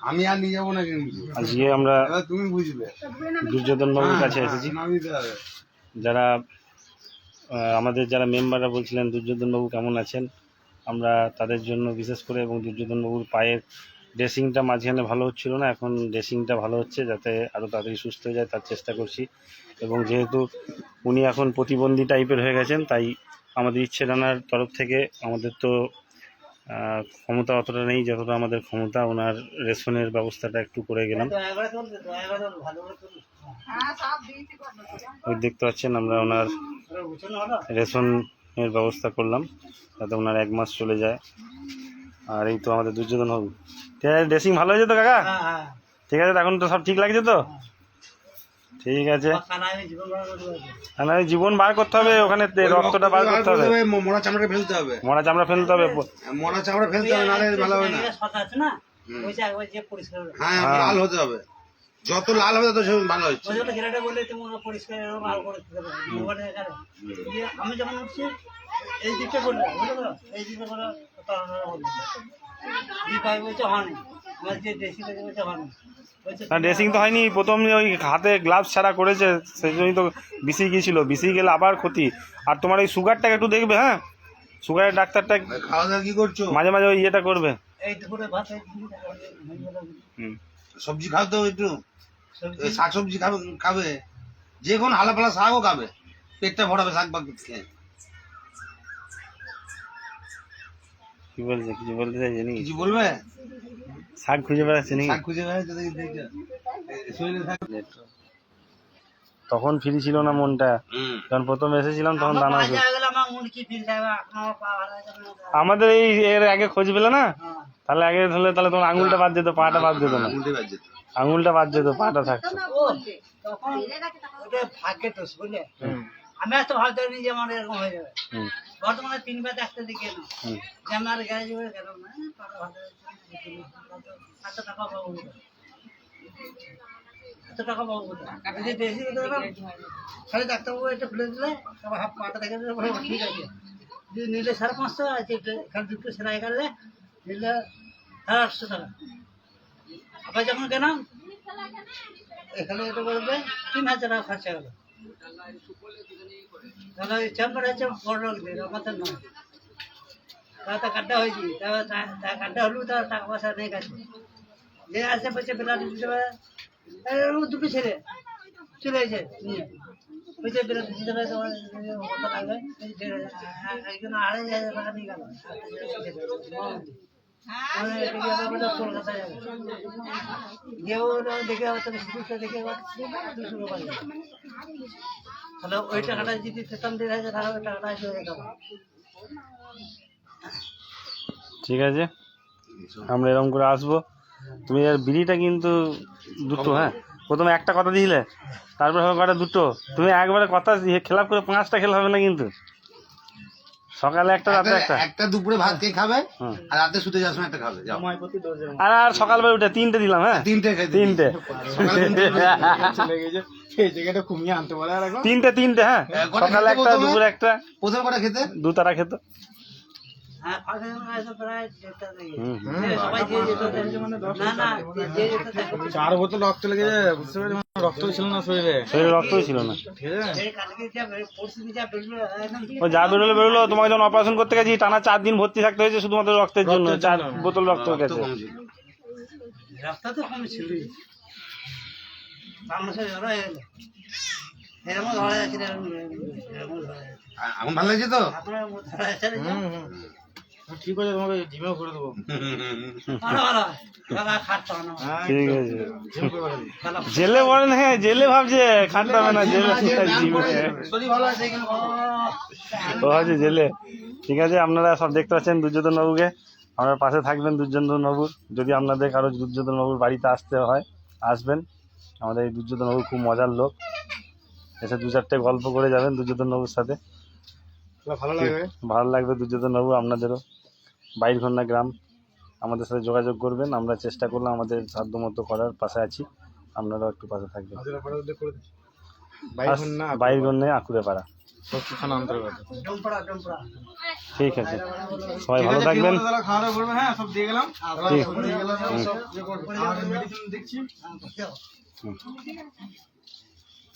আমি আর নিয়ে যাবো না, আজকে আমরা তুমি বুঝবে দুর্যোধন বাবুর কাছে এসেছি। যারা আমাদের যারা মেম্বাররা বলছিলেন দুর্যোধন বাবু কেমন আছেন, আমরা তাদের জন্য বিশেষ করে, এবং দুর্যোধন বাবুর পায়ের ড্রেসিংটা মাঝখানে ভালো হচ্ছিল না, এখন ড্রেসিংটা ভালো হচ্ছে, যাতে আরও তাড়াতাড়ি সুস্থ হয়ে যায় তার চেষ্টা করছি। এবং যেহেতু উনি এখন প্রতিবন্ধী টাইপের হয়ে গেছেন, তাই আমাদের ইচ্ছে ডানার তরফ থেকে, আমাদের তো ক্ষমতা অতটা নেই যতটা আমাদের ক্ষমতা, ওনার রেশনের ব্যবস্থাটা একটু করে গেলাম। ওই দেখতে পাচ্ছেন আমরা ওনার রেশনের ব্যবস্থা করলাম যাতে ওনার 1 মাস চলে যায়। আর এই তো আমাদের দুর্যোধন বাবু। ঠিক আছে, ড্রেসিং ভালো হয়েছে তো কাকা? ঠিক আছে, এখন তো সব ঠিক লাগছে তো? ঠিক আছে, জীবন বার করতে হবে, ওখানে রক্তটা বার করতে হবে, মরা চামড়া ফেলতে হবে, মরা চামড়া ফেলতে হবে, মরা চামড়া ফেলতে হবে, নালে ভালো হবে না। হ্যাঁ, লাল হতে হবে, যত লাল হবে তত ভালো হচ্ছে। আমি যখন উঠছি এই দিকটা বললাম, এই দিকটা বলে ড্রেসিং তো হয়নি, প্রথম ওই হাতে গ্লাভস ছাড়া করেছে, সেই জন্যই তো বিসি গিয়েছিল, বিসি গেলে আবার ক্ষতি। আর তোমার এই সুগারটাকে একটু দেখবে, হ্যাঁ, সুগারের ডাক্তারটা খাওয়া দাওয়া কি করছো, মাঝে মাঝে ওই ইয়েটা করবে। সবজি খাও তো, একটু শাক সবজি খাবে, যে কোনো হালা ফালা শাকও খাবে, পেটটা ভরাবে শাক পাক খেয়ে। কি বলছে, কিছু বলতে চাইছে নাকি? কিছু বলবে? শাক খুঁজে বেড়াচ্ছে নাকি? শাক খুঁজে বেড়াচ্ছে, তখন ফ্রি ছিল না মনটা, যখন প্রথম এসেছিলাম তখন দানা। আমাদের এই এর আগে খোঁজ পেলে না, তাহলে আগে হলে তাহলে তোমার আঙুলটা বাদ যেত, পাটা বাদ যেত না, আঙুলটা বাদ যেত, পাটা থাকতো। আমি এত ভালো জানি যে আমার এরকম হয়ে যাবে, বর্তমানে 3 বার ডাক্তার দেখিয়ে না, যে আমার গ্যারেজ করে গেল না, এত টাকা পাবো, এত টাকা পাবো যদি বেশি খালি ডাক্তারবাবু এটা খুলে দিলে তারপর হাফ পাটা দেখে দিলে ঠিক আছে, যদি নিলে 550 আছে, খালি 2টো সেলাই কাটলে নিলে 800 টাকা। আবার যখন গেলাম এখানে এটা বলবে 3000 টাকা খরচা গেল, তাহলে ওই চেম্বার আছে বড় লোকদের, আমাদের নয়। তাহলে কাটটা হয়েছি, কাটটা হলো, তার টাকা পয়সা নেই কাছে, যে আসে পয়সা বেলা দিতে পারে, 2টো ছেলে চলে এসে নিয়ে পয়সা বেলা দিতে পারে, কত লাগবে, একজন 2500 টাকা নিয়ে গেল, কলকাতা যাবে, গিয়েও দেখে দেখে 200 টাকা, তাহলে ওই টাকাটা যদি পেতাম 1500 টাকা, ওই টাকাটা চলে যেত। ঠিক আছে, আমরা এরকম করে আসবো। তুমি আর বিড়িটা কিন্তু 2টো, হ্যাঁ, প্রথমে একটা কথা দিলে, তারপর হবে কটা 2টো, তুমি একবারে কথা খেলাপ করে 5টা খেলে হবে না কিন্তু, সকালে একটা, রাতে একটা, দুপুরে ভাত খেয়ে খাবে, আর রাতে শুতে যাওয়ার সময় একটা খাবে, আর সকালবেলা উঠে 3টে দিলাম, হ্যাঁ, 3টে 3টে হ্যাঁ, সকালে একটা, দুপুরে একটা, প্রথম কটা খেতে 2 তারা খেত। রক্ত লেগেছে, বুঝতে পারছি, রক্ত ছিল না শরীরে, রক্তই ছিল না। ও যা বেরোলো বেরোলো, তোমাকে যখন অপারেশন করতে গেছি টানা 4 দিন ভর্তি থাকতে হয়েছে শুধুমাত্র রক্তের জন্য, 4 বোতল রক্ত গেছে। এখন ভালো লাগছে তো? ঠিক আছে, তোমাকে জিমেও করে দেবো। ঠিক আছে, জেলে বলেন, হ্যাঁ জেলে ভাবছে, খাটতে হবে না, জেলে ও আছে জেলে। ঠিক আছে, আপনারা সব দেখতে পাচ্ছেন দুর্যোধন বাবুকে, আপনার পাশে থাকবেন দুর্যোধন বাবুর। যদি আপনাদের কারো দুর্যোধন বাবুর বাড়িতে আসতে হয়, আসবেন। আমাদের এই দুর্যোধন বাবু খুব মজার লোক, এসে 2-4টে গল্প করে যাবেন দুর্যোধন বাবুর সাথে, ভালো লাগবে দুর্যোধন বাবু। আপনাদেরও বাইরঘন্না গ্রাম, আমাদের সাথে যোগাযোগ করবেন, আমরা চেষ্টা করলাম আমাদের সাধ্যমতো করার, পাশে আছি, আপনারাও একটু পাশে থাকবেন। বাইরঘন্না, আকুড়ে পাড়া, থানা অন্তর্গত। ঠিক আছে, সবাই ভালো থাকবেন। খাওয়া দাওয়া করবেন। হ্যাঁ, সব দিয়ে গেলাম। ঠিক। দেখছি।